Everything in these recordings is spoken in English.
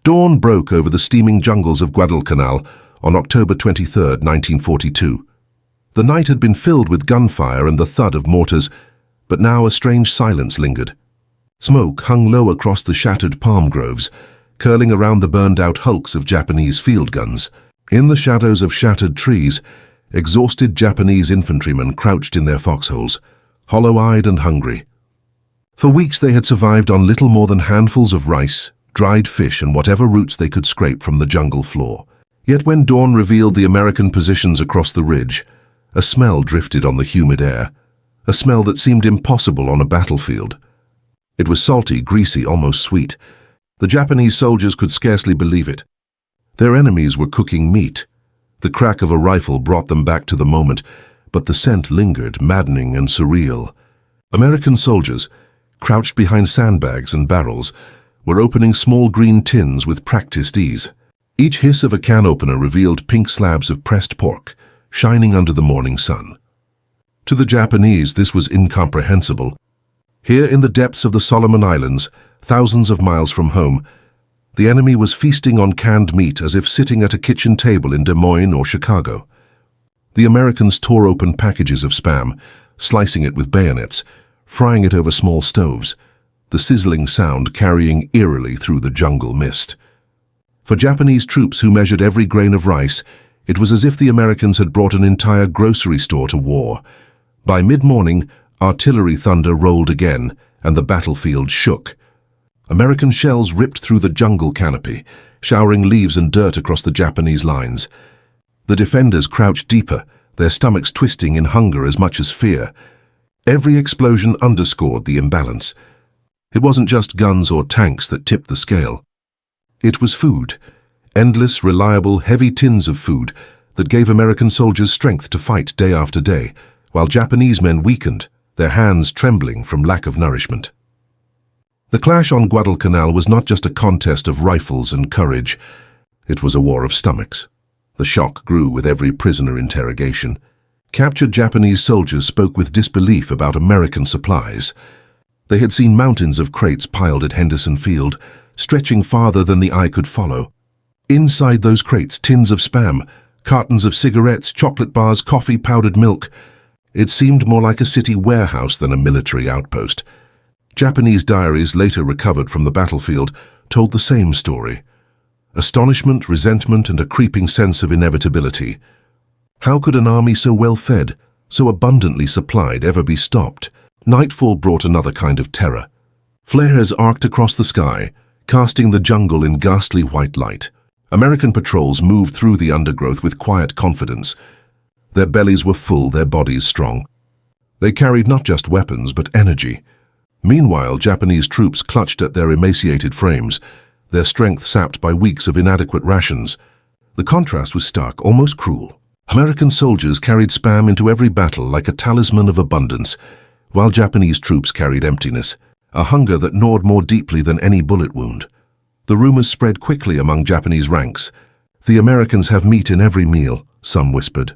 Dawn broke over the steaming jungles of Guadalcanal on October 23, 1942. The night had been filled with gunfire and the thud of mortars, but now a strange silence lingered. Smoke hung low across the shattered palm groves, curling around the burned-out hulks of Japanese field guns. In the shadows of shattered trees, exhausted Japanese infantrymen crouched in their foxholes, hollow-eyed and hungry. For weeks they had survived on little more than handfuls of rice, dried fish and whatever roots they could scrape from the jungle floor. Yet when dawn revealed the American positions across the ridge, a smell drifted on the humid air, a smell that seemed impossible on a battlefield. It was salty, greasy, almost sweet. The Japanese soldiers could scarcely believe it. Their enemies were cooking meat. The crack of a rifle brought them back to the moment, but the scent lingered, maddening and surreal. American soldiers, crouched behind sandbags and barrels, were opening small green tins with practiced ease. Each hiss of a can opener revealed pink slabs of pressed pork, shining under the morning sun. To the Japanese, this was incomprehensible. Here in the depths of the Solomon Islands, thousands of miles from home, the enemy was feasting on canned meat as if sitting at a kitchen table in Des Moines or Chicago. The Americans tore open packages of Spam, slicing it with bayonets, frying it over small stoves, the sizzling sound carrying eerily through the jungle mist. For Japanese troops who measured every grain of rice, it was as if the Americans had brought an entire grocery store to war. By mid-morning, artillery thunder rolled again, and the battlefield shook. American shells ripped through the jungle canopy, showering leaves and dirt across the Japanese lines. The defenders crouched deeper, their stomachs twisting in hunger as much as fear. Every explosion underscored the imbalance. It wasn't just guns or tanks that tipped the scale. It was food, endless, reliable, heavy tins of food that gave American soldiers strength to fight day after day, while Japanese men weakened, their hands trembling from lack of nourishment. The clash on Guadalcanal was not just a contest of rifles and courage. It was a war of stomachs. The shock grew with every prisoner interrogation. Captured Japanese soldiers spoke with disbelief about American supplies. They had seen mountains of crates piled at Henderson Field, stretching farther than the eye could follow. Inside those crates, tins of Spam, cartons of cigarettes, chocolate bars, coffee, powdered milk. It seemed more like a city warehouse than a military outpost. Japanese diaries, later recovered from the battlefield, told the same story. Astonishment, resentment, and a creeping sense of inevitability. How could an army so well fed, so abundantly supplied, ever be stopped? Nightfall brought another kind of terror. Flares arced across the sky, casting the jungle in ghastly white light. American patrols moved through the undergrowth with quiet confidence. Their bellies were full, their bodies strong. They carried not just weapons, but energy. Meanwhile, Japanese troops clutched at their emaciated frames, their strength sapped by weeks of inadequate rations. The contrast was stark, almost cruel. American soldiers carried Spam into every battle like a talisman of abundance, while Japanese troops carried emptiness, a hunger that gnawed more deeply than any bullet wound. The rumors spread quickly among Japanese ranks. The Americans have meat in every meal, some whispered.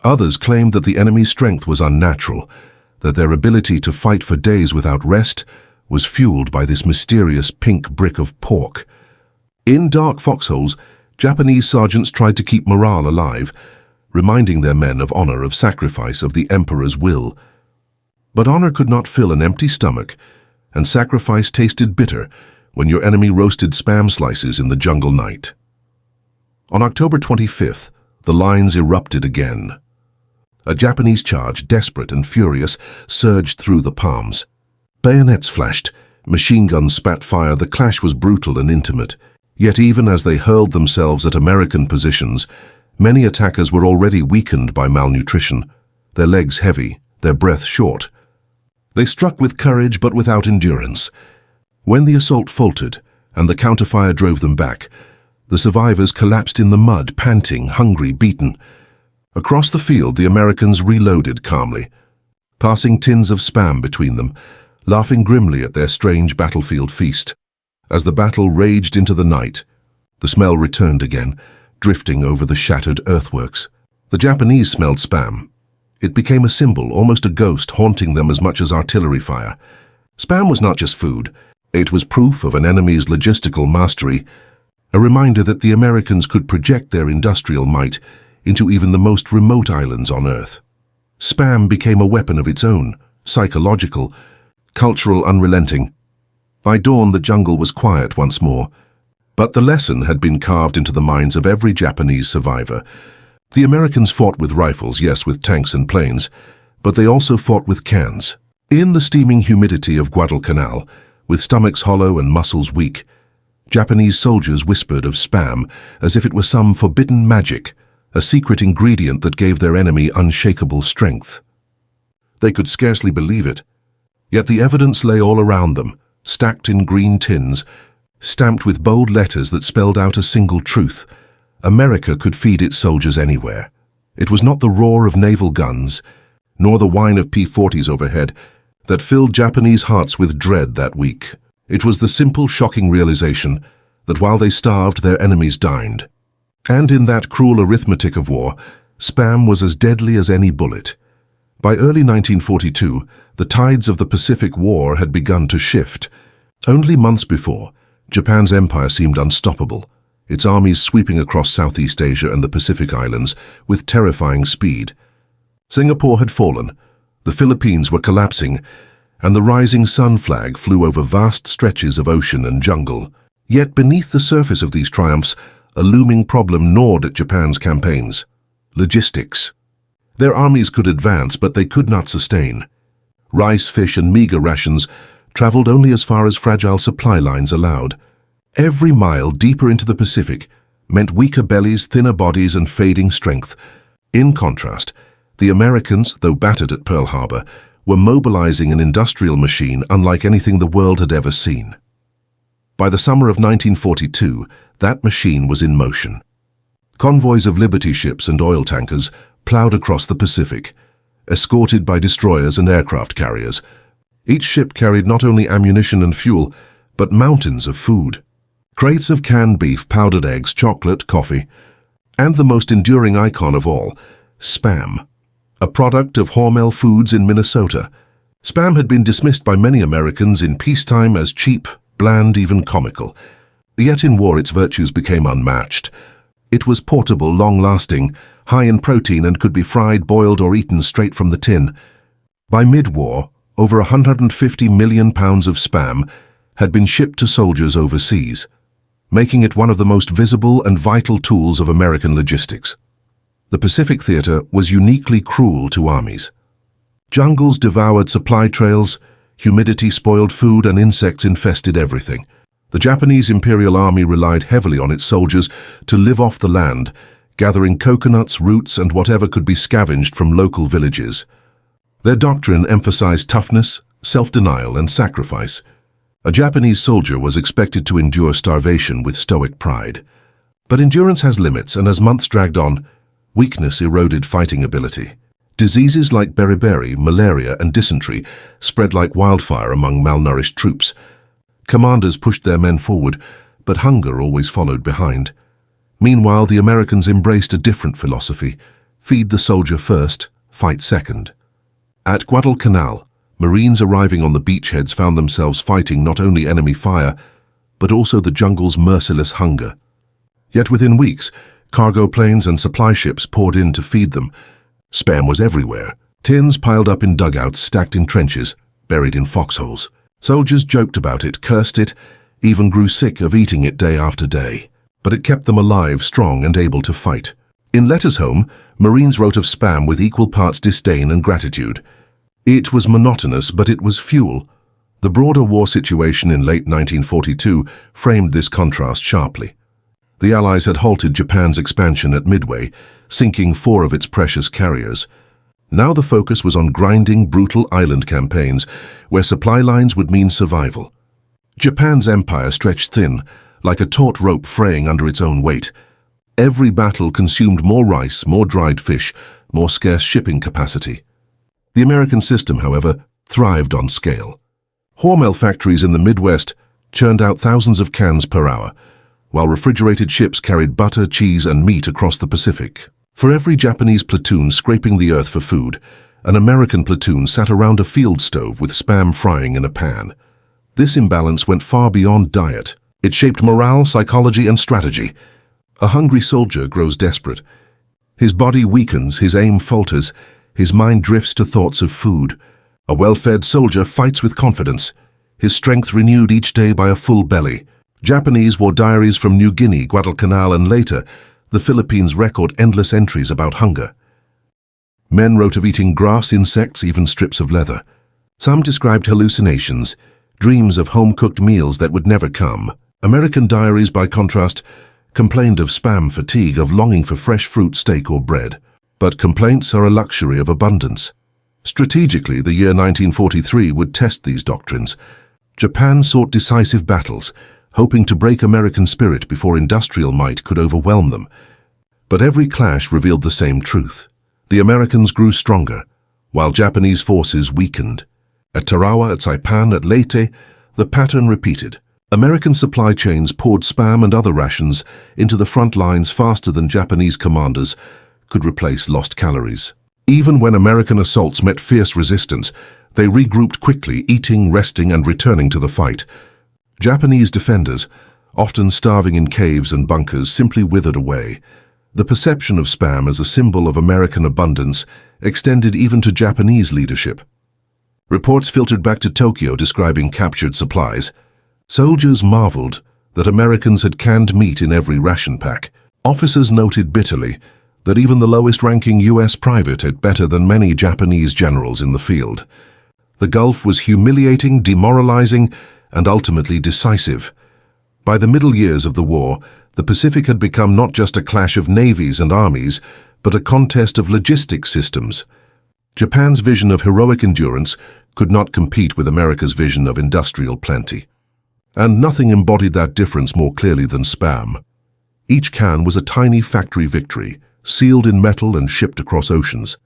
Others claimed that the enemy's strength was unnatural, that their ability to fight for days without rest was fueled by this mysterious pink brick of pork. In dark foxholes, Japanese sergeants tried to keep morale alive, reminding their men of honor, of sacrifice, of the emperor's will. But honor could not fill an empty stomach, and sacrifice tasted bitter when your enemy roasted Spam slices in the jungle night. On October 25th, the lines erupted again. A Japanese charge, desperate and furious, surged through the palms. Bayonets flashed, machine guns spat fire. The clash was brutal and intimate. Yet even as they hurled themselves at American positions, many attackers were already weakened by malnutrition, their legs heavy, their breath short. They struck with courage but without endurance. When the assault faltered and the counterfire drove them back, the survivors collapsed in the mud, panting, hungry, beaten. Across the field, the Americans reloaded calmly, passing tins of Spam between them, laughing grimly at their strange battlefield feast. As the battle raged into the night, the smell returned again, drifting over the shattered earthworks. The Japanese smelled Spam. It became a symbol, almost a ghost, haunting them as much as artillery fire. Spam was not just food. It was proof of an enemy's logistical mastery. a reminder that the Americans could project their industrial might into even the most remote islands on Earth. Spam became a weapon of its own, psychological, cultural, unrelenting. By dawn, the jungle was quiet once more, but the lesson had been carved into the minds of every Japanese survivor. The Americans fought with rifles, yes, with tanks and planes, but they also fought with cans. In the steaming humidity of Guadalcanal, with stomachs hollow and muscles weak, Japanese soldiers whispered of Spam as if it were some forbidden magic, a secret ingredient that gave their enemy unshakable strength. They could scarcely believe it, yet the evidence lay all around them, stacked in green tins, stamped with bold letters that spelled out a single truth: America could feed its soldiers anywhere. It was not the roar of naval guns, nor the whine of P-40s overhead, that filled Japanese hearts with dread that week. It was the simple, shocking realization that while they starved, their enemies dined. And in that cruel arithmetic of war, Spam was as deadly as any bullet. By early 1942, the tides of the Pacific War had begun to shift. Only months before, Japan's empire seemed unstoppable, its armies sweeping across Southeast Asia and the Pacific Islands with terrifying speed. Singapore had fallen, the Philippines were collapsing, and the rising sun flag flew over vast stretches of ocean and jungle. Yet beneath the surface of these triumphs, a looming problem gnawed at Japan's campaigns: logistics. Their armies could advance, but they could not sustain. Rice, fish, and meager rations traveled only as far as fragile supply lines allowed. Every mile deeper into the Pacific meant weaker bellies, thinner bodies, and fading strength. In contrast, the Americans, though battered at Pearl Harbor, were mobilizing an industrial machine unlike anything the world had ever seen. By the summer of 1942, that machine was in motion. Convoys of Liberty ships and oil tankers plowed across the Pacific, escorted by destroyers and aircraft carriers. Each ship carried not only ammunition and fuel, but mountains of food. Crates of canned beef, powdered eggs, chocolate, coffee, and the most enduring icon of all, Spam, a product of Hormel Foods in Minnesota. Spam had been dismissed by many Americans in peacetime as cheap, bland, even comical. Yet in war its virtues became unmatched. It was portable, long-lasting, high in protein, and could be fried, boiled, or eaten straight from the tin. By mid-war, over 150 million pounds of Spam had been shipped to soldiers overseas, making it one of the most visible and vital tools of American logistics. The Pacific theater was uniquely cruel to armies. Jungles devoured supply trails, humidity spoiled food, and insects infested everything. The Japanese Imperial Army relied heavily on its soldiers to live off the land, gathering coconuts, roots, and whatever could be scavenged from local villages. Their doctrine emphasized toughness, self-denial, and sacrifice. A Japanese soldier was expected to endure starvation with stoic pride. But endurance has limits, and as months dragged on, weakness eroded fighting ability. Diseases like beriberi, malaria, and dysentery spread like wildfire among malnourished troops. Commanders pushed their men forward, but hunger always followed behind. Meanwhile, the Americans embraced a different philosophy: feed the soldier first, fight second. At Guadalcanal, Marines arriving on the beachheads found themselves fighting not only enemy fire, but also the jungle's merciless hunger. Yet within weeks, cargo planes and supply ships poured in to feed them. Spam was everywhere. Tins piled up in dugouts, stacked in trenches, buried in foxholes. Soldiers joked about it, cursed it, even grew sick of eating it day after day. But it kept them alive, strong, and able to fight. In letters home, Marines wrote of Spam with equal parts disdain and gratitude. It was monotonous, but it was fuel. The broader war situation in late 1942 framed this contrast sharply. The Allies had halted Japan's expansion at Midway, sinking 4 of its precious carriers. Now the focus was on grinding, brutal island campaigns, where supply lines would mean survival. Japan's empire stretched thin, like a taut rope fraying under its own weight. Every battle consumed more rice, more dried fish, more scarce shipping capacity. The American system, however, thrived on scale. Hormel factories in the Midwest churned out thousands of cans per hour, while refrigerated ships carried butter, cheese, and meat across the Pacific. For every Japanese platoon scraping the earth for food, an American platoon sat around a field stove with Spam frying in a pan. This imbalance went far beyond diet. It shaped morale, psychology, and strategy. A hungry soldier grows desperate. His body weakens, his aim falters, his mind drifts to thoughts of food. A well-fed soldier fights with confidence, his strength renewed each day by a full belly. Japanese wore diaries from New Guinea, Guadalcanal, and later, the Philippines record endless entries about hunger. Men wrote of eating grass, insects, even strips of leather. Some described hallucinations, dreams of home-cooked meals that would never come. American diaries, by contrast, complained of spam fatigue, of longing for fresh fruit, steak, or bread. But complaints are a luxury of abundance. Strategically, the year 1943 would test these doctrines. Japan sought decisive battles, hoping to break American spirit before industrial might could overwhelm them. But every clash revealed the same truth. The Americans grew stronger, while Japanese forces weakened. At Tarawa, at Saipan, at Leyte, the pattern repeated. American supply chains poured spam and other rations into the front lines faster than Japanese commanders could replace lost calories. Even when American assaults met fierce resistance, they regrouped quickly, eating, resting, and returning to the fight. Japanese defenders, often starving in caves and bunkers, simply withered away. The perception of spam as a symbol of American abundance extended even to Japanese leadership. Reports filtered back to Tokyo describing captured supplies. Soldiers marveled that Americans had canned meat in every ration pack. Officers noted bitterly that even the lowest-ranking U.S. private had better than many Japanese generals in the field. The Gulf was humiliating, demoralizing, and ultimately decisive. By the middle years of the war, the Pacific had become not just a clash of navies and armies, but a contest of logistics systems. Japan's vision of heroic endurance could not compete with America's vision of industrial plenty. And nothing embodied that difference more clearly than spam. Each can was a tiny factory victory, sealed in metal and shipped across oceans.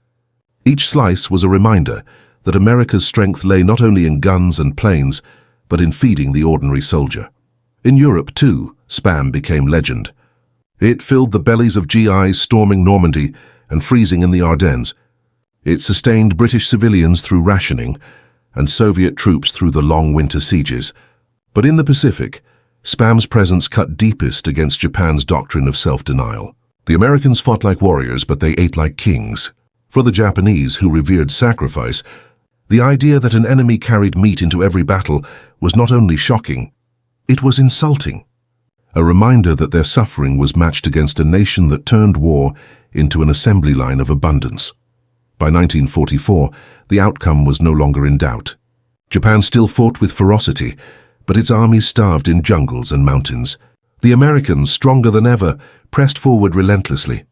Each slice was a reminder that America's strength lay not only in guns and planes, but in feeding the ordinary soldier. In Europe, too, spam became legend. It filled the bellies of GIs storming Normandy and freezing in the Ardennes. It sustained British civilians through rationing and Soviet troops through the long winter sieges. But in the Pacific, spam's presence cut deepest against Japan's doctrine of self-denial. The Americans fought like warriors, but they ate like kings. For the Japanese, who revered sacrifice, the idea that an enemy carried meat into every battle was not only shocking, it was insulting. A reminder that their suffering was matched against a nation that turned war into an assembly line of abundance. By 1944, the outcome was no longer in doubt. Japan still fought with ferocity, but its armies starved in jungles and mountains. The Americans, stronger than ever, pressed forward relentlessly.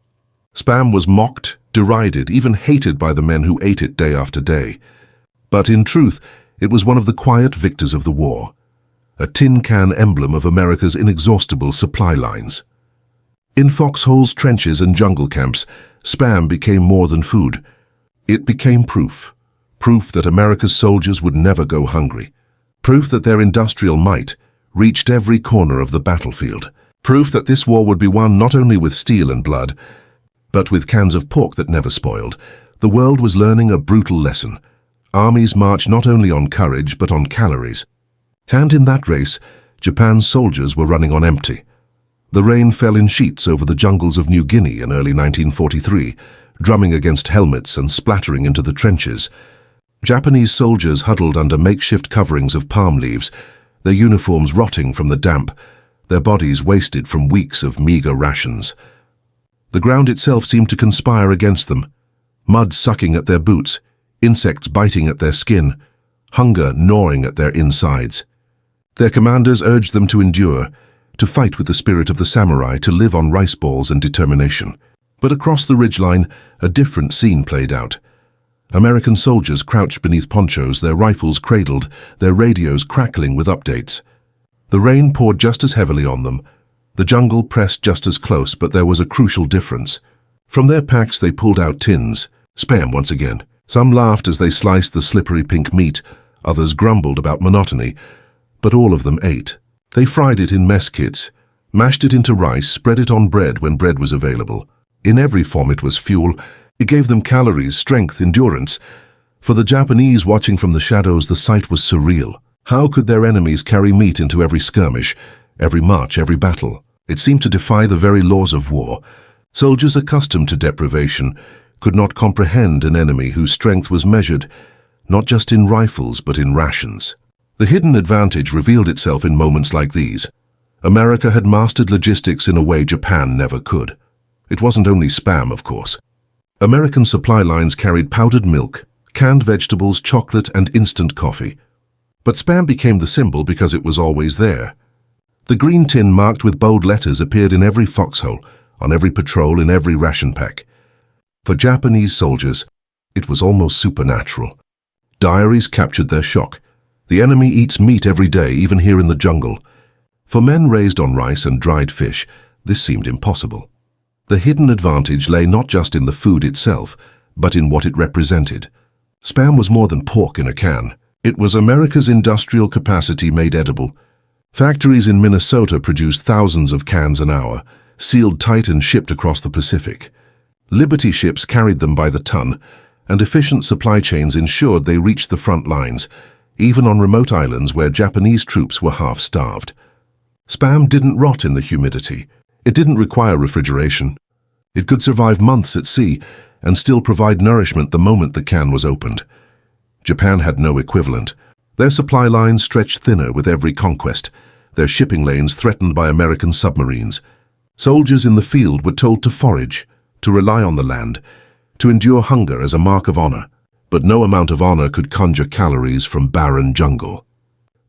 Spam was mocked, derided, even hated by the men who ate it day after day. But in truth, it was one of the quiet victors of the war, a tin can emblem of America's inexhaustible supply lines. In foxholes, trenches, and jungle camps, spam became more than food. It became proof that America's soldiers would never go hungry. Proof that their industrial might reached every corner of the battlefield. Proof that this war would be won not only with steel and blood, but with cans of pork that never spoiled. The world was learning a brutal lesson. Armies march not only on courage, but on calories. And in that race, Japan's soldiers were running on empty. The rain fell in sheets over the jungles of New Guinea in early 1943, drumming against helmets and splattering into the trenches. Japanese soldiers huddled under makeshift coverings of palm leaves, their uniforms rotting from the damp, their bodies wasted from weeks of meager rations. The ground itself seemed to conspire against them, mud sucking at their boots, insects biting at their skin, hunger gnawing at their insides. Their commanders urged them to endure, to fight with the spirit of the samurai, to live on rice balls and determination. But across the ridgeline, a different scene played out. American soldiers crouched beneath ponchos, their rifles cradled, their radios crackling with updates. The rain poured just as heavily on them. The jungle pressed just as close, but there was a crucial difference. From their packs they pulled out tins, spam once again. Some laughed as they sliced the slippery pink meat, others grumbled about monotony, but all of them ate. They fried it in mess kits, mashed it into rice, spread it on bread when bread was available. In every form it was fuel. It gave them calories, strength, endurance. For the Japanese watching from the shadows, the sight was surreal. How could their enemies carry meat into every skirmish, every march, every battle. It seemed to defy the very laws of war. Soldiers accustomed to deprivation could not comprehend an enemy whose strength was measured not just in rifles but in rations. The hidden advantage revealed itself in moments like these. America had mastered logistics in a way Japan never could. It wasn't only spam, of course. American supply lines carried powdered milk, canned vegetables, chocolate, and instant coffee. But spam became the symbol because it was always there. The green tin marked with bold letters appeared in every foxhole, on every patrol, in every ration pack. For Japanese soldiers, it was almost supernatural. Diaries captured their shock. The enemy eats meat every day, even here in the jungle. For men raised on rice and dried fish, this seemed impossible. The hidden advantage lay not just in the food itself, but in what it represented. Spam was more than pork in a can. It was America's industrial capacity made edible. Factories in Minnesota produced thousands of cans an hour, sealed tight and shipped across the Pacific. Liberty ships carried them by the ton, and efficient supply chains ensured they reached the front lines, even on remote islands where Japanese troops were half-starved. Spam didn't rot in the humidity. It didn't require refrigeration. It could survive months at sea and still provide nourishment the moment the can was opened. Japan had no equivalent. Their supply lines stretched thinner with every conquest, their shipping lanes threatened by American submarines. Soldiers in the field were told to forage, to rely on the land, to endure hunger as a mark of honor. But no amount of honor could conjure calories from barren jungle.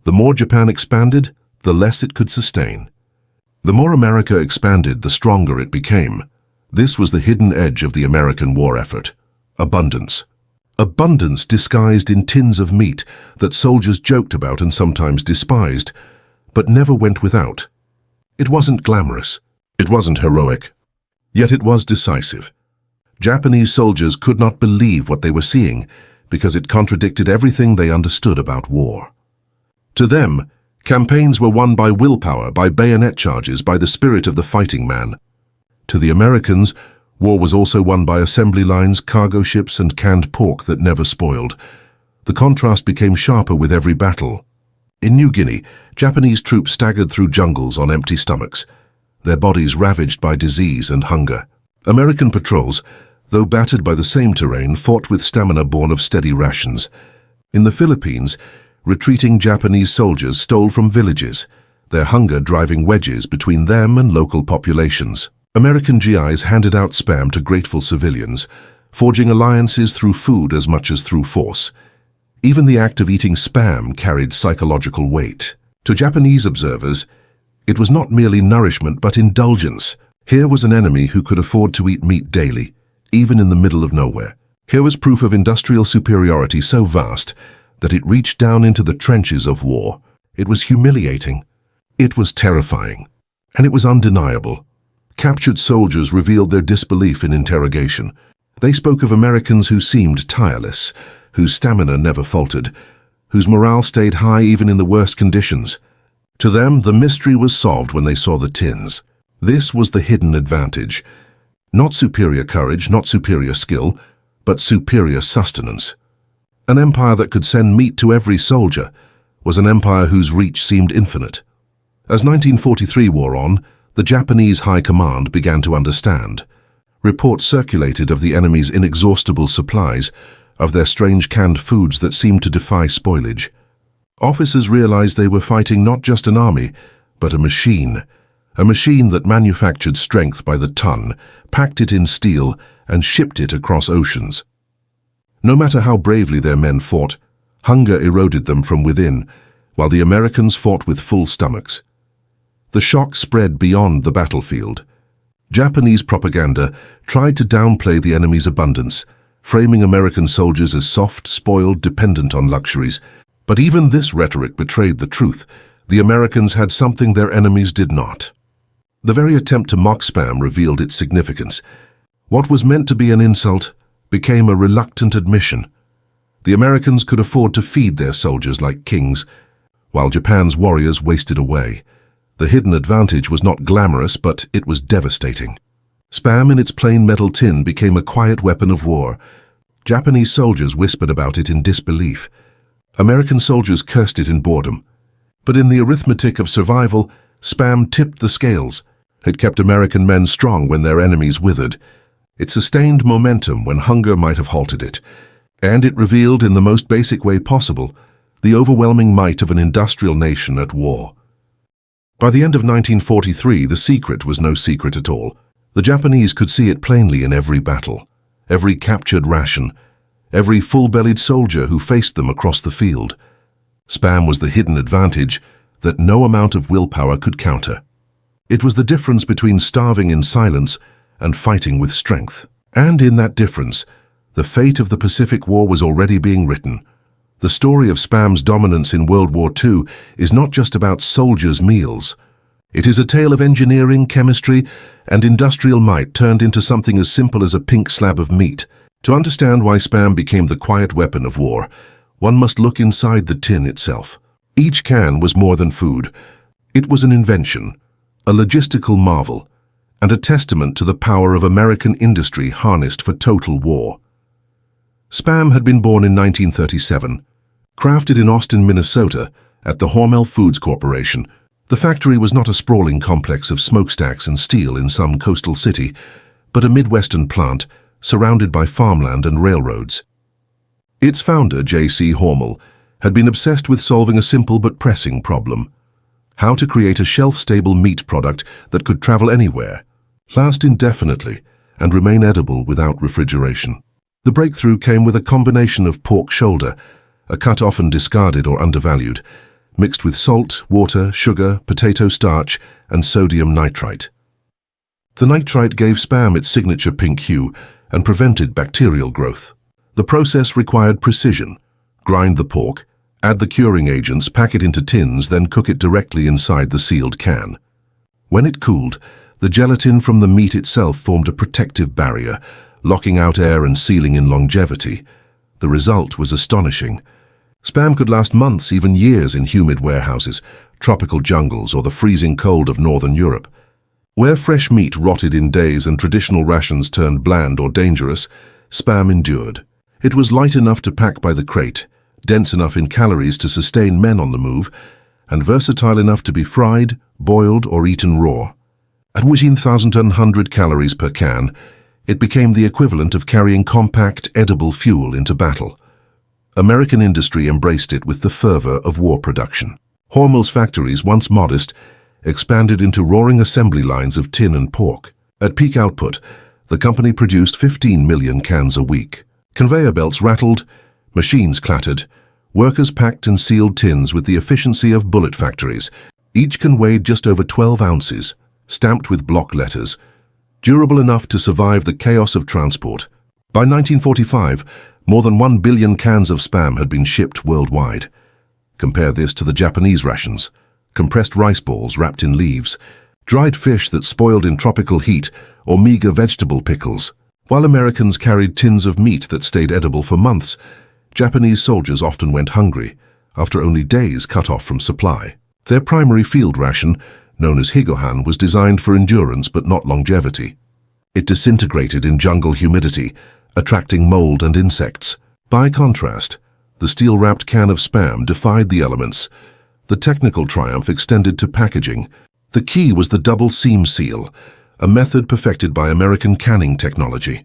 The more Japan expanded, the less it could sustain. The more America expanded, the stronger it became. This was the hidden edge of the American war effort. Abundance. Abundance disguised in tins of meat that soldiers joked about and sometimes despised, but never went without. It wasn't glamorous. It wasn't heroic. Yet it was decisive. Japanese soldiers could not believe what they were seeing because it contradicted everything they understood about war. To them, campaigns were won by willpower, by bayonet charges, by the spirit of the fighting man. To the Americans, war was also won by assembly lines, cargo ships, and canned pork that never spoiled. The contrast became sharper with every battle. In New Guinea, Japanese troops staggered through jungles on empty stomachs, their bodies ravaged by disease and hunger. American patrols, though battered by the same terrain, fought with stamina born of steady rations. In the Philippines, retreating Japanese soldiers stole from villages, their hunger driving wedges between them and local populations. American GIs handed out spam to grateful civilians, forging alliances through food as much as through force. Even the act of eating spam carried psychological weight. To Japanese observers, it was not merely nourishment but indulgence. Here was an enemy who could afford to eat meat daily, even in the middle of nowhere. Here was proof of industrial superiority so vast that it reached down into the trenches of war. It was humiliating. It was terrifying. And it was undeniable. Captured soldiers revealed their disbelief in interrogation. They spoke of Americans who seemed tireless, whose stamina never faltered, whose morale stayed high even in the worst conditions. To them, the mystery was solved when they saw the tins. This was the hidden advantage. Not superior courage, not superior skill, but superior sustenance. An empire that could send meat to every soldier was an empire whose reach seemed infinite. As 1943 wore on, the Japanese High Command began to understand. Reports circulated of the enemy's inexhaustible supplies, of their strange canned foods that seemed to defy spoilage. Officers realized they were fighting not just an army, but a machine that manufactured strength by the ton, packed it in steel, and shipped it across oceans. No matter how bravely their men fought, hunger eroded them from within, while the Americans fought with full stomachs. The shock spread beyond the battlefield. Japanese propaganda tried to downplay the enemy's abundance, framing American soldiers as soft, spoiled, dependent on luxuries. But even this rhetoric betrayed the truth. The Americans had something their enemies did not. The very attempt to mock spam revealed its significance. What was meant to be an insult became a reluctant admission. The Americans could afford to feed their soldiers like kings, while Japan's warriors wasted away. The hidden advantage was not glamorous, but it was devastating. Spam in its plain metal tin became a quiet weapon of war. Japanese soldiers whispered about it in disbelief. American soldiers cursed it in boredom. But in the arithmetic of survival, Spam tipped the scales. It kept American men strong when their enemies withered. It sustained momentum when hunger might have halted it. And it revealed, in the most basic way possible, the overwhelming might of an industrial nation at war. By the end of 1943, the secret was no secret at all. The Japanese could see it plainly in every battle, every captured ration, every full-bellied soldier who faced them across the field. Spam was the hidden advantage that no amount of willpower could counter. It was the difference between starving in silence and fighting with strength. And in that difference, the fate of the Pacific War was already being written. The story of Spam's dominance in World War II is not just about soldiers' meals. It is a tale of engineering, chemistry, and industrial might turned into something as simple as a pink slab of meat. To understand why Spam became the quiet weapon of war, one must look inside the tin itself. Each can was more than food. It was an invention, a logistical marvel, and a testament to the power of American industry harnessed for total war. Spam had been born in 1937. Crafted in Austin, Minnesota, at the Hormel Foods Corporation, the factory was not a sprawling complex of smokestacks and steel in some coastal city, but a Midwestern plant surrounded by farmland and railroads. Its founder, J.C. Hormel, had been obsessed with solving a simple but pressing problem: how to create a shelf-stable meat product that could travel anywhere, last indefinitely, and remain edible without refrigeration. The breakthrough came with a combination of pork shoulder, a cut often discarded or undervalued, mixed with salt, water, sugar, potato starch, and sodium nitrite. The nitrite gave Spam its signature pink hue and prevented bacterial growth. The process required precision. Grind the pork, add the curing agents, pack it into tins, then cook it directly inside the sealed can. When it cooled, the gelatin from the meat itself formed a protective barrier, locking out air and sealing in longevity. The result was astonishing. Spam could last months, even years, in humid warehouses, tropical jungles, or the freezing cold of northern Europe. Where fresh meat rotted in days and traditional rations turned bland or dangerous, Spam endured. It was light enough to pack by the crate, dense enough in calories to sustain men on the move, and versatile enough to be fried, boiled, or eaten raw. At 1,100 calories per can, it became the equivalent of carrying compact, edible fuel into battle. American industry embraced it with the fervor of war production. Hormel's factories, once modest, expanded into roaring assembly lines of tin and pork. At peak output, the company produced 15 million cans a week. Conveyor belts rattled, machines clattered, workers packed and sealed tins with the efficiency of bullet factories. Each can weighed just over 12 ounces, stamped with block letters, durable enough to survive the chaos of transport. By 1945, more than 1 billion cans of Spam had been shipped worldwide. Compare this to the Japanese rations: compressed rice balls wrapped in leaves, dried fish that spoiled in tropical heat, or meager vegetable pickles. While Americans carried tins of meat that stayed edible for months, Japanese soldiers often went hungry, after only days cut off from supply. Their primary field ration, known as higohan, was designed for endurance but not longevity. It disintegrated in jungle humidity, attracting mold and insects. By contrast, the steel-wrapped can of Spam defied the elements. The technical triumph extended to packaging. The key was the double seam seal, a method perfected by American canning technology.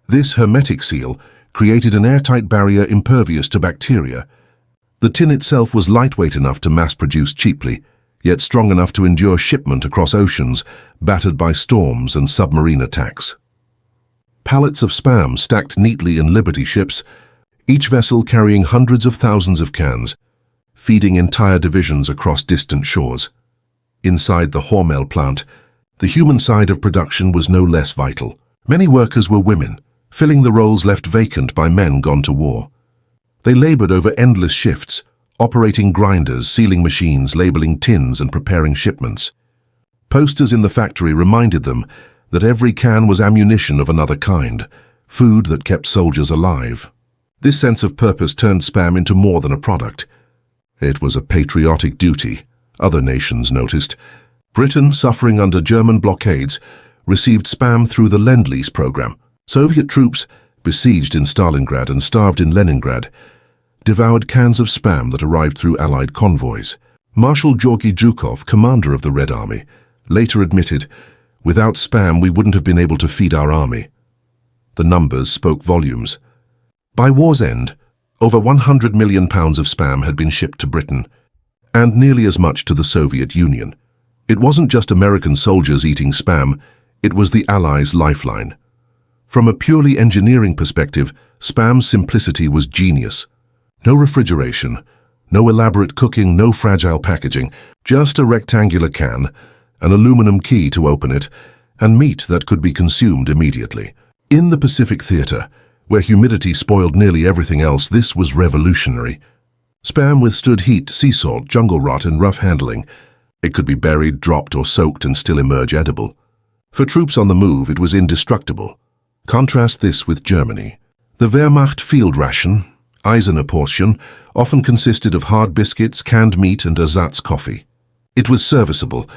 This hermetic seal created an airtight barrier impervious to bacteria. The tin itself was lightweight enough to mass-produce cheaply, yet strong enough to endure shipment across oceans battered by storms and submarine attacks. Pallets of Spam stacked neatly in Liberty ships, each vessel carrying hundreds of thousands of cans, feeding entire divisions across distant shores. Inside the Hormel plant, the human side of production was no less vital. Many workers were women, filling the roles left vacant by men gone to war. They labored over endless shifts, operating grinders, sealing machines, labeling tins, and preparing shipments. Posters in the factory reminded them that every can was ammunition of another kind, food that kept soldiers alive. This sense of purpose turned Spam into more than a product. It was a patriotic duty, other nations noticed. Britain, suffering under German blockades, received Spam through the Lend-Lease program. Soviet troops, besieged in Stalingrad and starved in Leningrad, devoured cans of Spam that arrived through Allied convoys. Marshal Georgy Zhukov, commander of the Red Army, later admitted, "Without Spam, we wouldn't have been able to feed our army." The numbers spoke volumes. By war's end, over 100 million pounds of Spam had been shipped to Britain, and nearly as much to the Soviet Union. It wasn't just American soldiers eating Spam, it was the Allies' lifeline. From a purely engineering perspective, Spam's simplicity was genius. No refrigeration, no elaborate cooking, no fragile packaging, just a rectangular can, an aluminum key to open it, and meat that could be consumed immediately. In the Pacific Theater, where humidity spoiled nearly everything else, this was revolutionary. Spam withstood heat, sea salt, jungle rot, and rough handling. It could be buried, dropped, or soaked and still emerge edible. For troops on the move, it was indestructible. Contrast this with Germany. The Wehrmacht field ration, Eisener portion, often consisted of hard biscuits, canned meat, and ersatz coffee. It was serviceable,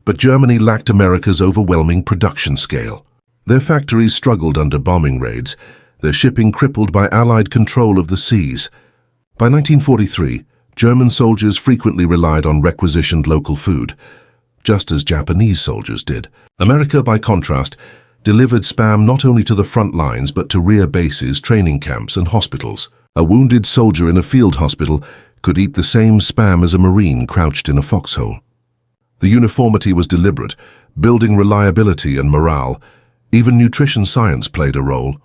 but Germany lacked America's overwhelming production scale. Their factories struggled under bombing raids, their shipping crippled by Allied control of the seas. By 1943, German soldiers frequently relied on requisitioned local food, just as Japanese soldiers did. America, by contrast, delivered Spam not only to the front lines but to rear bases, training camps, and hospitals. A wounded soldier in a field hospital could eat the same Spam as a Marine crouched in a foxhole. The uniformity was deliberate, building reliability and morale. Even nutrition science played a role.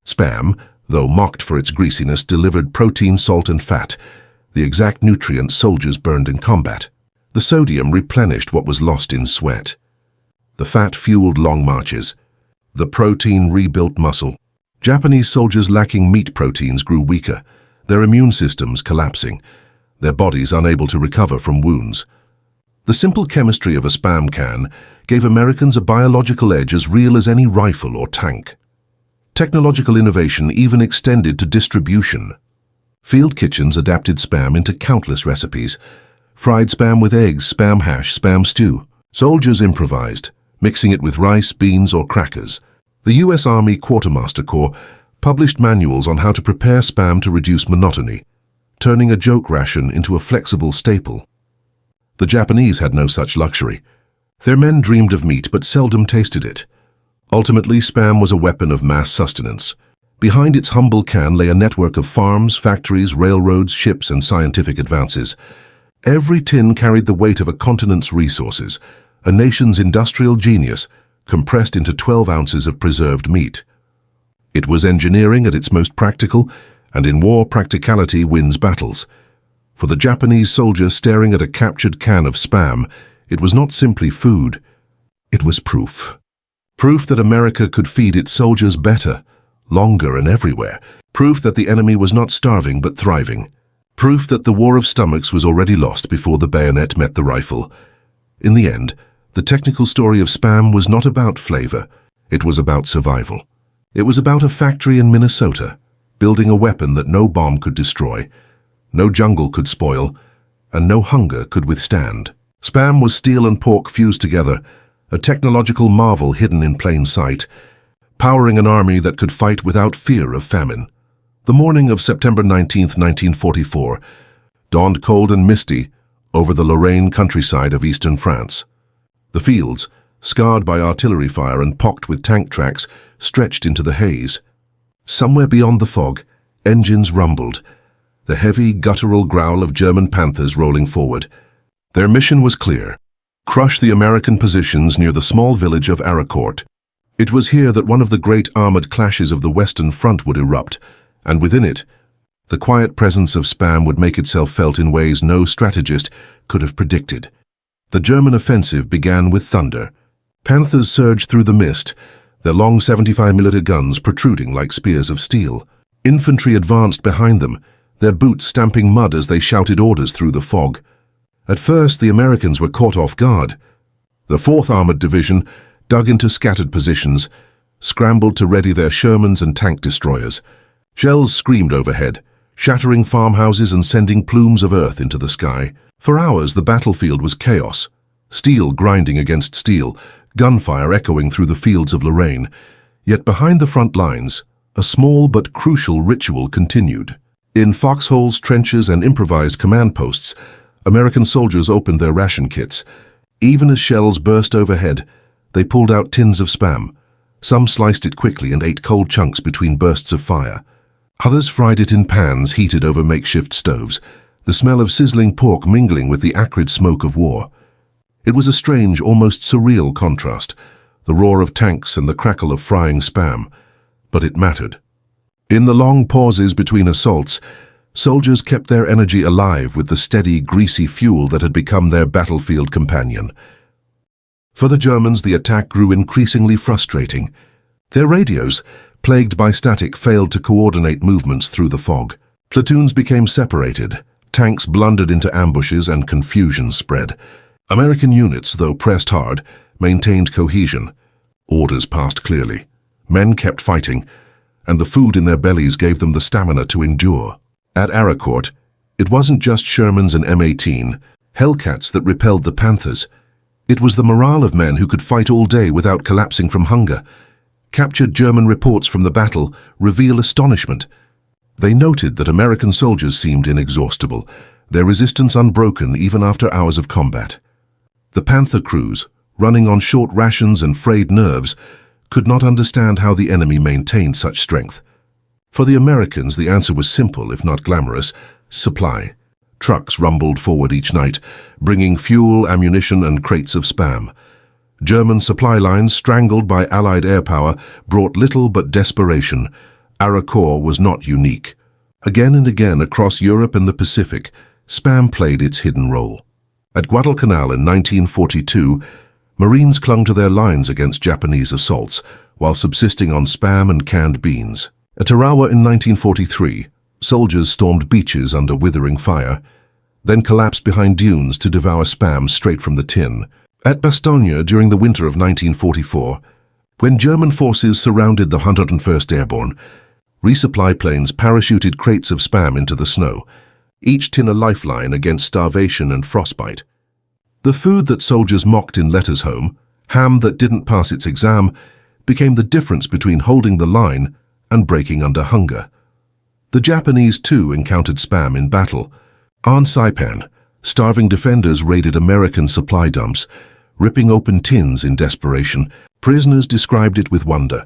Spam, though mocked for its greasiness, delivered protein, salt, and fat, the exact nutrients soldiers burned in combat. The sodium replenished what was lost in sweat. The fat fueled long marches. The protein rebuilt muscle. Japanese soldiers lacking meat proteins grew weaker, their immune systems collapsing, their bodies unable to recover from wounds. The simple chemistry of a Spam can gave Americans a biological edge as real as any rifle or tank. Technological innovation even extended to distribution. Field kitchens adapted Spam into countless recipes. Fried Spam with eggs, Spam hash, Spam stew. Soldiers improvised, mixing it with rice, beans, or crackers. The U.S. Army Quartermaster Corps published manuals on how to prepare Spam to reduce monotony, turning a joke ration into a flexible staple. The Japanese had no such luxury. Their men dreamed of meat but seldom tasted it. Ultimately, Spam was a weapon of mass sustenance. Behind its humble can lay a network of farms, factories, railroads, ships, and scientific advances. Every tin carried the weight of a continent's resources, a nation's industrial genius, compressed into 12 ounces of preserved meat. It was engineering at its most practical, and in war, practicality wins battles. For the Japanese soldier staring at a captured can of Spam, it was not simply food, it was proof. Proof that America could feed its soldiers better, longer, and everywhere. Proof that the enemy was not starving but thriving. Proof that the war of stomachs was already lost before the bayonet met the rifle. In the end, the technical story of Spam was not about flavor, it was about survival. It was about a factory in Minnesota, building a weapon that no bomb could destroy, no jungle could spoil, and no hunger could withstand. Spam was steel and pork fused together, a technological marvel hidden in plain sight, powering an army that could fight without fear of famine. The morning of September 19, 1944, dawned cold and misty over the Lorraine countryside of eastern France. The fields, scarred by artillery fire and pocked with tank tracks, stretched into the haze. Somewhere beyond the fog, engines rumbled, the heavy, guttural growl of German Panthers rolling forward. Their mission was clear: crush the American positions near the small village of Aracourt. It was here that one of the great armored clashes of the Western Front would erupt, and within it, the quiet presence of Spam would make itself felt in ways no strategist could have predicted. The German offensive began with thunder. Panthers surged through the mist, their long 75mm guns protruding like spears of steel. Infantry advanced behind them, their boots stamping mud as they shouted orders through the fog. At first, the Americans were caught off guard. The 4th Armored Division dug into scattered positions, scrambled to ready their Shermans and tank destroyers. Shells screamed overhead, shattering farmhouses and sending plumes of earth into the sky. For hours, the battlefield was chaos, steel grinding against steel, gunfire echoing through the fields of Lorraine. Yet behind the front lines, a small but crucial ritual continued. In foxholes, trenches, and improvised command posts, American soldiers opened their ration kits. Even as shells burst overhead, they pulled out tins of Spam. Some sliced it quickly and ate cold chunks between bursts of fire. Others fried it in pans heated over makeshift stoves, the smell of sizzling pork mingling with the acrid smoke of war. It was a strange, almost surreal contrast, the roar of tanks and the crackle of frying Spam. But it mattered. In the long pauses between assaults, soldiers kept their energy alive with the steady, greasy fuel that had become their battlefield companion. For the Germans, the attack grew increasingly frustrating. Their radios, plagued by static, failed to coordinate movements through the fog. Platoons became separated, tanks blundered into ambushes, and confusion spread. American units, though pressed hard, maintained cohesion. Orders passed clearly. Men kept fighting, and the food in their bellies gave them the stamina to endure. At Aracourt, it wasn't just Shermans and M18, Hellcats that repelled the Panthers. It was the morale of men who could fight all day without collapsing from hunger. Captured German reports from the battle reveal astonishment. They noted that American soldiers seemed inexhaustible, their resistance unbroken even after hours of combat. The Panther crews, running on short rations and frayed nerves, could not understand how the enemy maintained such strength. For the Americans, the answer was simple, if not glamorous: supply. Trucks rumbled forward each night, bringing fuel, ammunition, and crates of Spam. German supply lines, strangled by Allied air power, brought little but desperation. Aracourt was not unique. Again and again across Europe and the Pacific, Spam played its hidden role. At Guadalcanal in 1942, Marines clung to their lines against Japanese assaults, while subsisting on Spam and canned beans. At Tarawa in 1943, soldiers stormed beaches under withering fire, then collapsed behind dunes to devour Spam straight from the tin. At Bastogne during the winter of 1944, when German forces surrounded the 101st Airborne, resupply planes parachuted crates of Spam into the snow, each tin a lifeline against starvation and frostbite. The food that soldiers mocked in letters home, ham that didn't pass its exam, became the difference between holding the line and breaking under hunger. The Japanese, too, encountered Spam in battle. On Saipan, starving defenders raided American supply dumps, ripping open tins in desperation. Prisoners described it with wonder,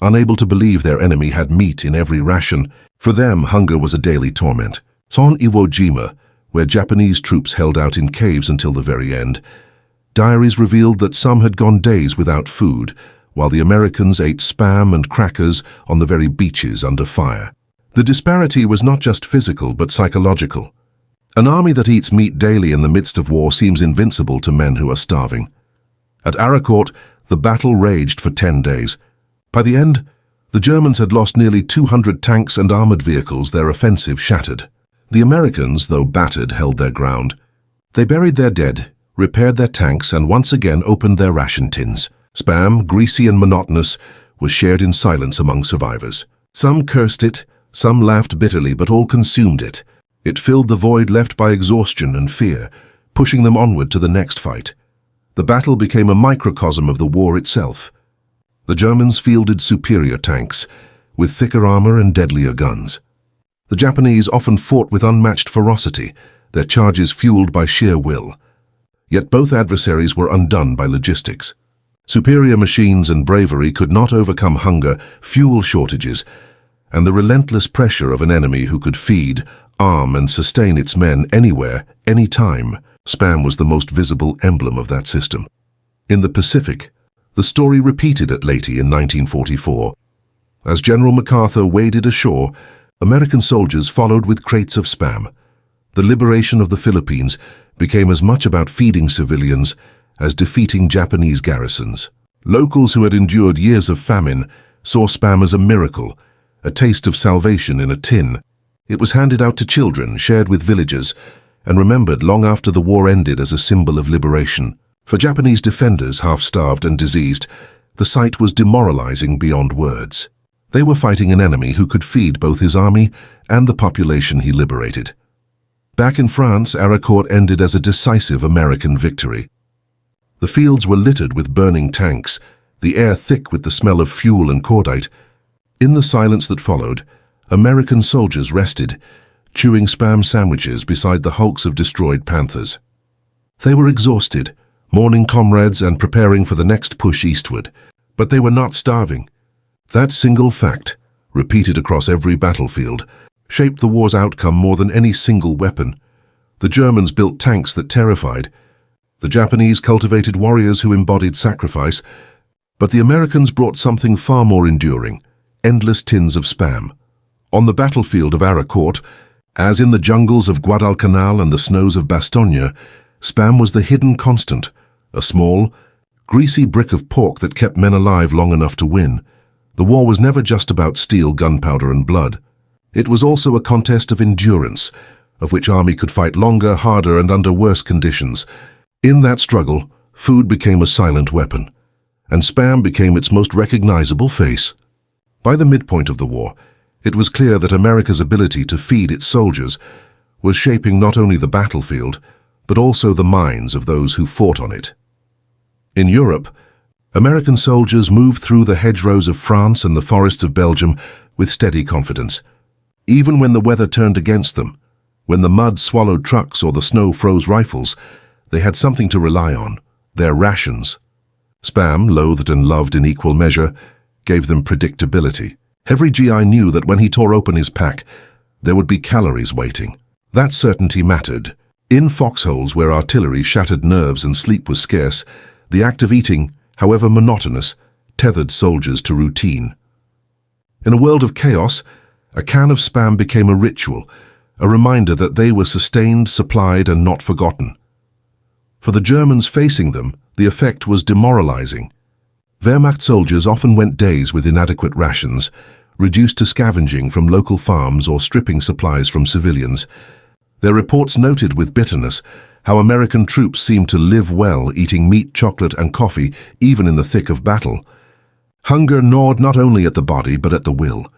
unable to believe their enemy had meat in every ration. For them, hunger was a daily torment. On Iwo Jima, where Japanese troops held out in caves until the very end, diaries revealed that some had gone days without food, while the Americans ate Spam and crackers on the very beaches under fire. The disparity was not just physical but psychological. An army that eats meat daily in the midst of war seems invincible to men who are starving. At Aracourt, the battle raged for 10 days. By the end, the Germans had lost nearly 200 tanks and armored vehicles, their offensive shattered. The Americans, though battered, held their ground. They buried their dead, repaired their tanks, and once again opened their ration tins. Spam, greasy and monotonous, was shared in silence among survivors. Some cursed it, some laughed bitterly, but all consumed it. It filled the void left by exhaustion and fear, pushing them onward to the next fight. The battle became a microcosm of the war itself. The Germans fielded superior tanks, with thicker armor and deadlier guns. The Japanese often fought with unmatched ferocity, their charges fueled by sheer will. Yet both adversaries were undone by logistics. Superior machines and bravery could not overcome hunger, fuel shortages, and the relentless pressure of an enemy who could feed, arm, and sustain its men anywhere, anytime. Spam was the most visible emblem of that system. In the Pacific, the story repeated at Leyte in 1944. As General MacArthur waded ashore, American soldiers followed with crates of Spam. The liberation of the Philippines became as much about feeding civilians as defeating Japanese garrisons. Locals who had endured years of famine saw Spam as a miracle, a taste of salvation in a tin. It was handed out to children, shared with villagers, and remembered long after the war ended as a symbol of liberation. For Japanese defenders, half-starved and diseased, the sight was demoralizing beyond words. They were fighting an enemy who could feed both his army and the population he liberated. Back in France, Aracourt ended as a decisive American victory. The fields were littered with burning tanks, the air thick with the smell of fuel and cordite. In the silence that followed, American soldiers rested, chewing Spam sandwiches beside the hulks of destroyed panthers. They were exhausted, mourning comrades and preparing for the next push eastward. But they were not starving. That single fact, repeated across every battlefield, shaped the war's outcome more than any single weapon. The Germans built tanks that terrified. The Japanese cultivated warriors who embodied sacrifice. But the Americans brought something far more enduring: endless tins of Spam. On the battlefield of Aracourt, as in the jungles of Guadalcanal and the snows of Bastogne, Spam was the hidden constant, a small, greasy brick of pork that kept men alive long enough to win. The war was never just about steel, gunpowder, and blood. It was also a contest of endurance, of which army could fight longer, harder, and under worse conditions. In that struggle, food became a silent weapon, and Spam became its most recognizable face. By the midpoint of the war, it was clear that America's ability to feed its soldiers was shaping not only the battlefield, but also the minds of those who fought on it. In Europe, American soldiers moved through the hedgerows of France and the forests of Belgium with steady confidence. Even when the weather turned against them, when the mud swallowed trucks or the snow froze rifles, they had something to rely on: their rations. Spam, loathed and loved in equal measure, gave them predictability. Every GI knew that when he tore open his pack, there would be calories waiting. That certainty mattered. In foxholes where artillery shattered nerves and sleep was scarce, the act of eating, however monotonous, tethered soldiers to routine. In a world of chaos, a can of Spam became a ritual, a reminder that they were sustained, supplied, and not forgotten. For the Germans facing them, the effect was demoralizing. Wehrmacht soldiers often went days with inadequate rations, reduced to scavenging from local farms or stripping supplies from civilians. Their reports noted with bitterness how American troops seemed to live well, eating meat, chocolate, and coffee, even in the thick of battle. Hunger gnawed not only at the body, but at the will.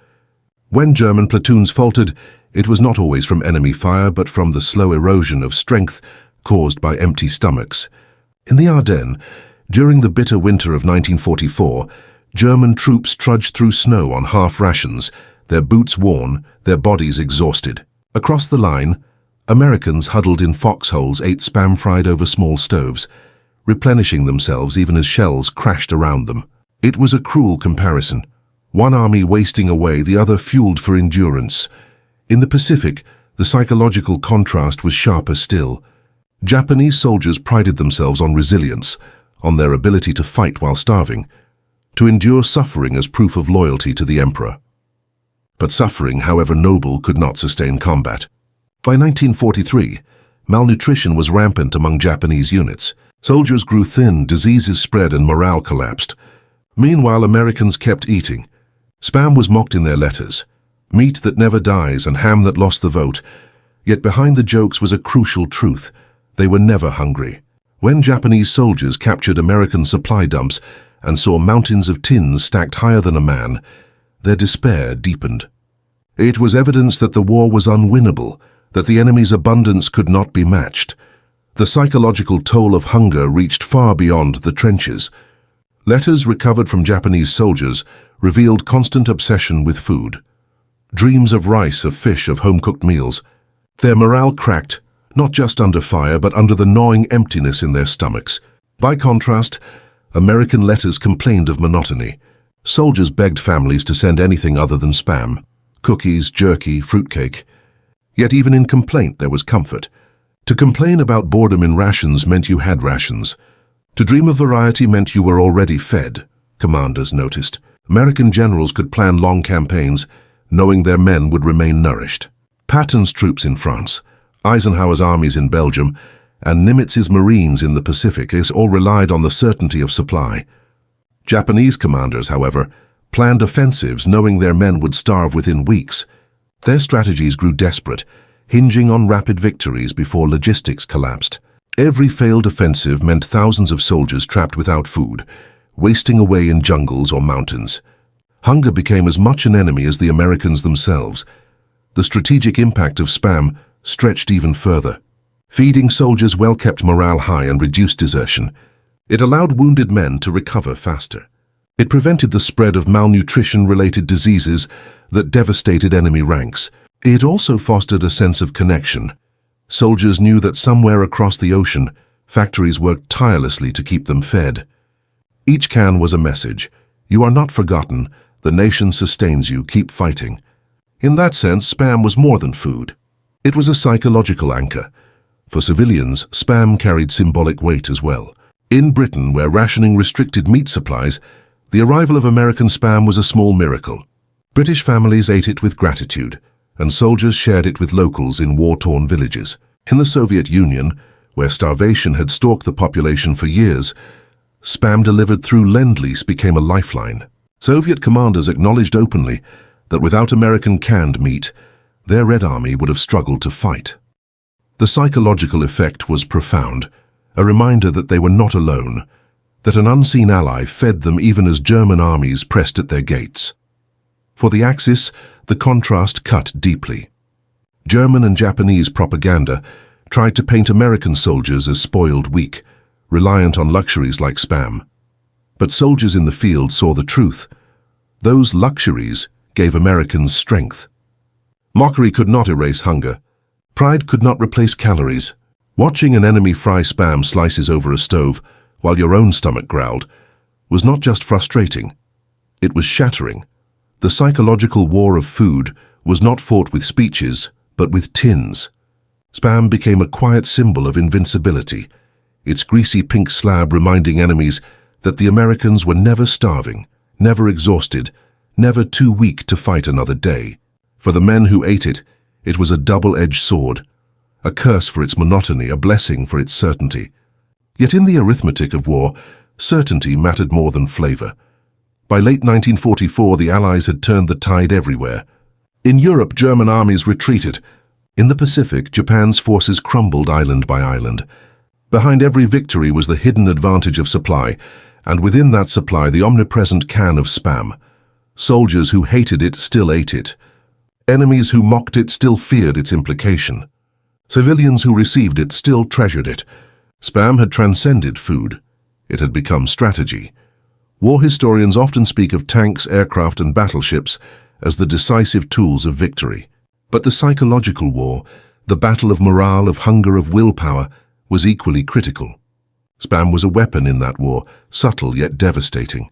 When German platoons faltered, it was not always from enemy fire, but from the slow erosion of strength caused by empty stomachs. In the Ardennes, during the bitter winter of 1944, German troops trudged through snow on half rations, their boots worn, their bodies exhausted. Across the line, Americans huddled in foxholes ate Spam fried over small stoves, replenishing themselves even as shells crashed around them. It was a cruel comparison. One army wasting away, the other fueled for endurance. In the Pacific, the psychological contrast was sharper still. Japanese soldiers prided themselves on resilience, on their ability to fight while starving, to endure suffering as proof of loyalty to the emperor. But suffering, however noble, could not sustain combat. By 1943, malnutrition was rampant among Japanese units. Soldiers grew thin, diseases spread, and morale collapsed. Meanwhile, Americans kept eating. Spam was mocked in their letters: meat that never dies and ham that lost the vote. Yet behind the jokes was a crucial truth: they were never hungry. When Japanese soldiers captured American supply dumps and saw mountains of tins stacked higher than a man, their despair deepened. It was evidence that the war was unwinnable, that the enemy's abundance could not be matched. The psychological toll of hunger reached far beyond the trenches. Letters recovered from Japanese soldiers revealed constant obsession with food. Dreams of rice, of fish, of home-cooked meals. Their morale cracked, not just under fire, but under the gnawing emptiness in their stomachs. By contrast, American letters complained of monotony. Soldiers begged families to send anything other than Spam: cookies, jerky, fruitcake. Yet even in complaint there was comfort. To complain about boredom in rations meant you had rations. To dream of variety meant you were already fed, commanders noticed. American generals could plan long campaigns, knowing their men would remain nourished. Patton's troops in France, Eisenhower's armies in Belgium, and Nimitz's Marines in the Pacific all relied on the certainty of supply. Japanese commanders, however, planned offensives knowing their men would starve within weeks. Their strategies grew desperate, hinging on rapid victories before logistics collapsed. Every failed offensive meant thousands of soldiers trapped without food, wasting away in jungles or mountains. Hunger became as much an enemy as the Americans themselves. The strategic impact of Spam stretched even further. Feeding soldiers well kept morale high and reduced desertion. It allowed wounded men to recover faster. It prevented the spread of malnutrition-related diseases that devastated enemy ranks. It also fostered a sense of connection. Soldiers knew that somewhere across the ocean, factories worked tirelessly to keep them fed. Each can was a message. You are not forgotten. The nation sustains you. Keep fighting. In that sense, Spam was more than food. It was a psychological anchor. For civilians, Spam carried symbolic weight as well. In Britain, where rationing restricted meat supplies, the arrival of American Spam was a small miracle. British families ate it with gratitude, and soldiers shared it with locals in war-torn villages. In the Soviet Union, where starvation had stalked the population for years, Spam delivered through Lend-Lease became a lifeline. Soviet commanders acknowledged openly that without American canned meat, their Red Army would have struggled to fight. The psychological effect was profound, a reminder that they were not alone, that an unseen ally fed them even as German armies pressed at their gates. For the Axis, the contrast cut deeply. German and Japanese propaganda tried to paint American soldiers as spoiled weak, reliant on luxuries like Spam. But soldiers in the field saw the truth. Those luxuries gave Americans strength. Mockery could not erase hunger. Pride could not replace calories. Watching an enemy fry Spam slices over a stove while your own stomach growled was not just frustrating, it was shattering. The psychological war of food was not fought with speeches, but with tins. Spam became a quiet symbol of invincibility, its greasy pink slab reminding enemies that the Americans were never starving, never exhausted, never too weak to fight another day. For the men who ate it, it was a double-edged sword, a curse for its monotony, a blessing for its certainty. Yet in the arithmetic of war, certainty mattered more than flavor. By late 1944, the Allies had turned the tide everywhere. In Europe, German armies retreated. In the Pacific, Japan's forces crumbled island by island. Behind every victory was the hidden advantage of supply, and within that supply the omnipresent can of Spam. Soldiers who hated it still ate it. Enemies who mocked it still feared its implication. Civilians who received it still treasured it. Spam had transcended food. It had become strategy. War historians often speak of tanks, aircraft, and battleships as the decisive tools of victory. But the psychological war, the battle of morale, of hunger, of willpower, was equally critical. Spam was a weapon in that war, subtle yet devastating.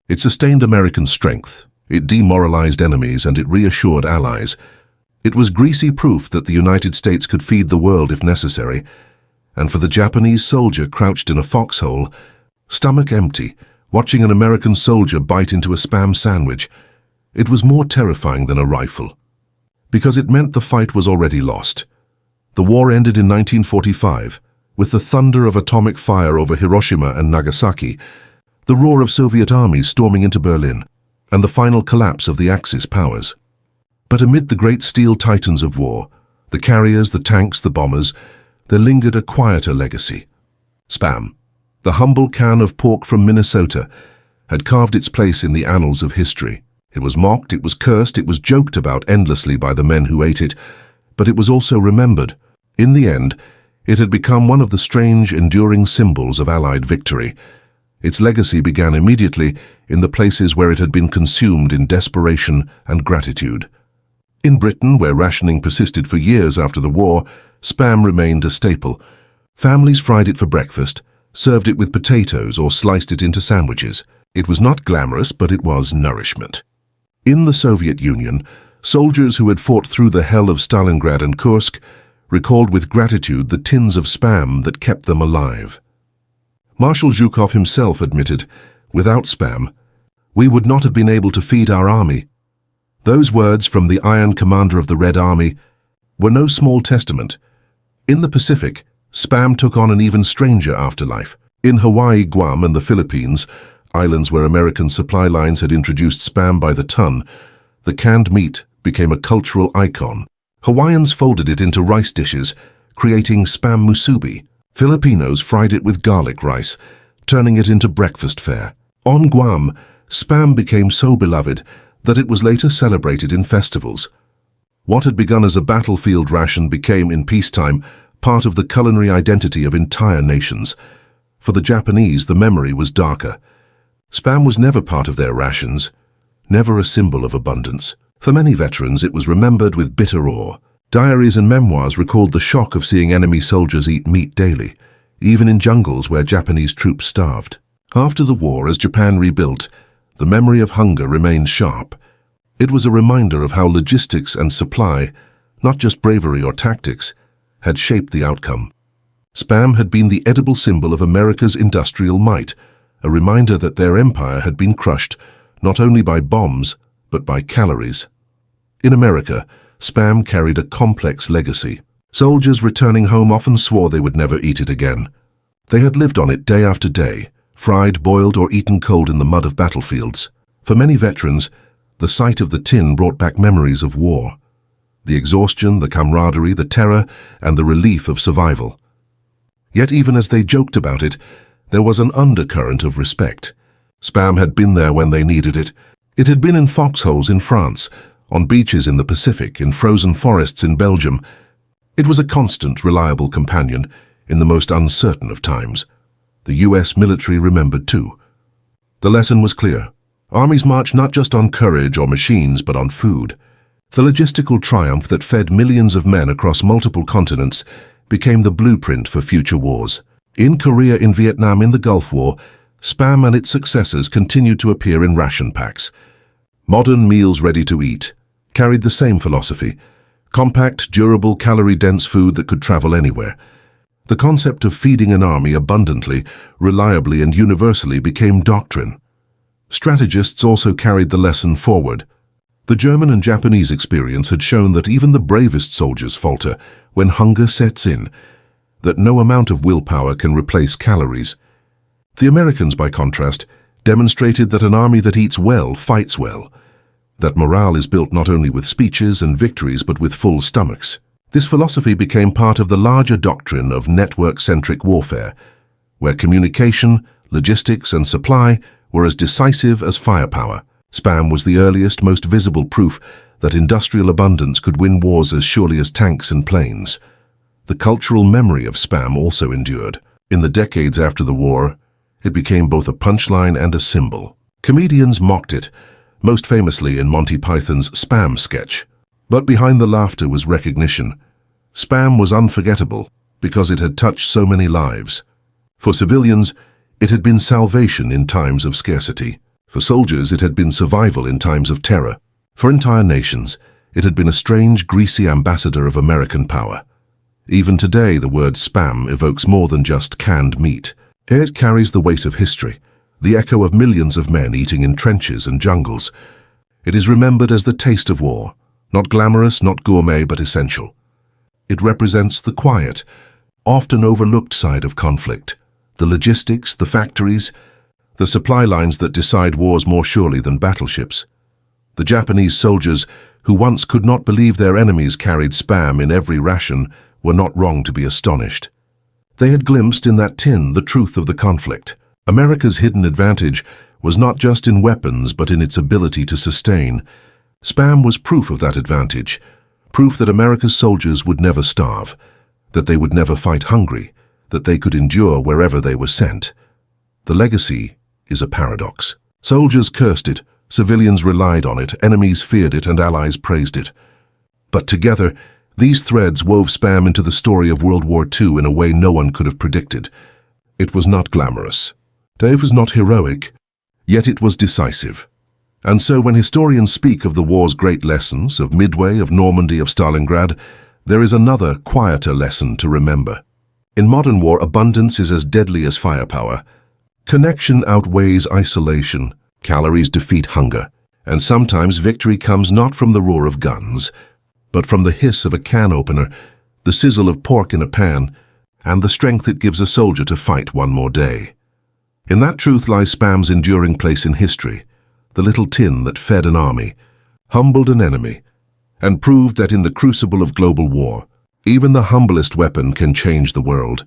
It sustained American strength. It demoralized enemies and it reassured allies. It was greasy proof that the United States could feed the world if necessary. And for the Japanese soldier crouched in a foxhole, stomach empty, watching an American soldier bite into a Spam sandwich, it was more terrifying than a rifle. Because it meant the fight was already lost. The war ended in 1945, with the thunder of atomic fire over Hiroshima and Nagasaki, the roar of Soviet armies storming into Berlin, and the final collapse of the Axis powers. But amid the great steel titans of war, the carriers, the tanks, the bombers, there lingered a quieter legacy. Spam, the humble can of pork from Minnesota, had carved its place in the annals of history. It was mocked, it was cursed, it was joked about endlessly by the men who ate it, but it was also remembered. In the end, it had become one of the strange, enduring symbols of Allied victory. Its legacy began immediately in the places where it had been consumed in desperation and gratitude. In Britain, where rationing persisted for years after the war, Spam remained a staple. Families fried it for breakfast, served it with potatoes or sliced it into sandwiches. It was not glamorous, but it was nourishment. In the Soviet Union, soldiers who had fought through the hell of Stalingrad and Kursk recalled with gratitude the tins of Spam that kept them alive. Marshal Zhukov himself admitted, "Without Spam, we would not have been able to feed our army." Those words from the Iron Commander of the Red Army were no small testament. In the Pacific, Spam took on an even stranger afterlife. In Hawaii, Guam, and the Philippines, islands where American supply lines had introduced Spam by the ton, the canned meat became a cultural icon. Hawaiians folded it into rice dishes, creating Spam musubi. Filipinos fried it with garlic rice, turning it into breakfast fare. On Guam, Spam became so beloved that it was later celebrated in festivals. What had begun as a battlefield ration became, in peacetime, part of the culinary identity of entire nations. For the Japanese, the memory was darker. Spam was never part of their rations, never a symbol of abundance. For many veterans, it was remembered with bitter awe. Diaries and memoirs recalled the shock of seeing enemy soldiers eat meat daily, even in jungles where Japanese troops starved. After the war, as Japan rebuilt, the memory of hunger remained sharp. It was a reminder of how logistics and supply, not just bravery or tactics, had shaped the outcome. Spam had been the edible symbol of America's industrial might, a reminder that their empire had been crushed not only by bombs, but by calories. In America, Spam carried a complex legacy. Soldiers returning home often swore they would never eat it again. They had lived on it day after day, fried, boiled, or eaten cold in the mud of battlefields. For many veterans, the sight of the tin brought back memories of war. The exhaustion, the camaraderie, the terror, and the relief of survival. Yet even as they joked about it, there was an undercurrent of respect. Spam had been there when they needed it. It had been in foxholes in France, on beaches in the Pacific, in frozen forests in Belgium. It was a constant, reliable companion in the most uncertain of times. The US military remembered too. The lesson was clear. Armies marched not just on courage or machines, but on food. The logistical triumph that fed millions of men across multiple continents became the blueprint for future wars. In Korea, in Vietnam, in the Gulf War, Spam and its successors continued to appear in ration packs. Modern meals ready to eat carried the same philosophy: compact, durable, calorie-dense food that could travel anywhere. The concept of feeding an army abundantly, reliably, and universally became doctrine. Strategists also carried the lesson forward. The German and Japanese experience had shown that even the bravest soldiers falter when hunger sets in, that no amount of willpower can replace calories. The Americans, by contrast, demonstrated that an army that eats well fights well, that morale is built not only with speeches and victories but with full stomachs. This philosophy became part of the larger doctrine of network-centric warfare, where communication, logistics, and supply were as decisive as firepower. Spam was the earliest, most visible proof that industrial abundance could win wars as surely as tanks and planes. The cultural memory of Spam also endured. In the decades after the war, it became both a punchline and a symbol. Comedians mocked it, most famously in Monty Python's Spam sketch. But behind the laughter was recognition. Spam was unforgettable because it had touched so many lives. For civilians, it had been salvation in times of scarcity. For soldiers, it had been survival in times of terror. For entire nations, it had been a strange, greasy ambassador of American power. Even today, the word Spam evokes more than just canned meat. It carries the weight of history, the echo of millions of men eating in trenches and jungles. It is remembered as the taste of war, not glamorous, not gourmet, but essential. It represents the quiet, often overlooked side of conflict, the logistics, the factories, the supply lines that decide wars more surely than battleships. The Japanese soldiers, who once could not believe their enemies carried Spam in every ration, were not wrong to be astonished. They had glimpsed in that tin the truth of the conflict. America's hidden advantage was not just in weapons, but in its ability to sustain. Spam was proof of that advantage, proof that America's soldiers would never starve, that they would never fight hungry, that they could endure wherever they were sent. The legacy is a paradox. Soldiers cursed it, civilians relied on it, enemies feared it, and allies praised it. But together, these threads wove Spam into the story of World War II in a way no one could have predicted. It was not glamorous. It was not heroic, yet it was decisive. And so when historians speak of the war's great lessons, of Midway, of Normandy, of Stalingrad, there is another, quieter lesson to remember. In modern war, abundance is as deadly as firepower. Connection outweighs isolation, calories defeat hunger, and sometimes victory comes not from the roar of guns, but from the hiss of a can opener, the sizzle of pork in a pan, and the strength it gives a soldier to fight one more day. In that truth lies Spam's enduring place in history, the little tin that fed an army, humbled an enemy, and proved that in the crucible of global war, even the humblest weapon can change the world.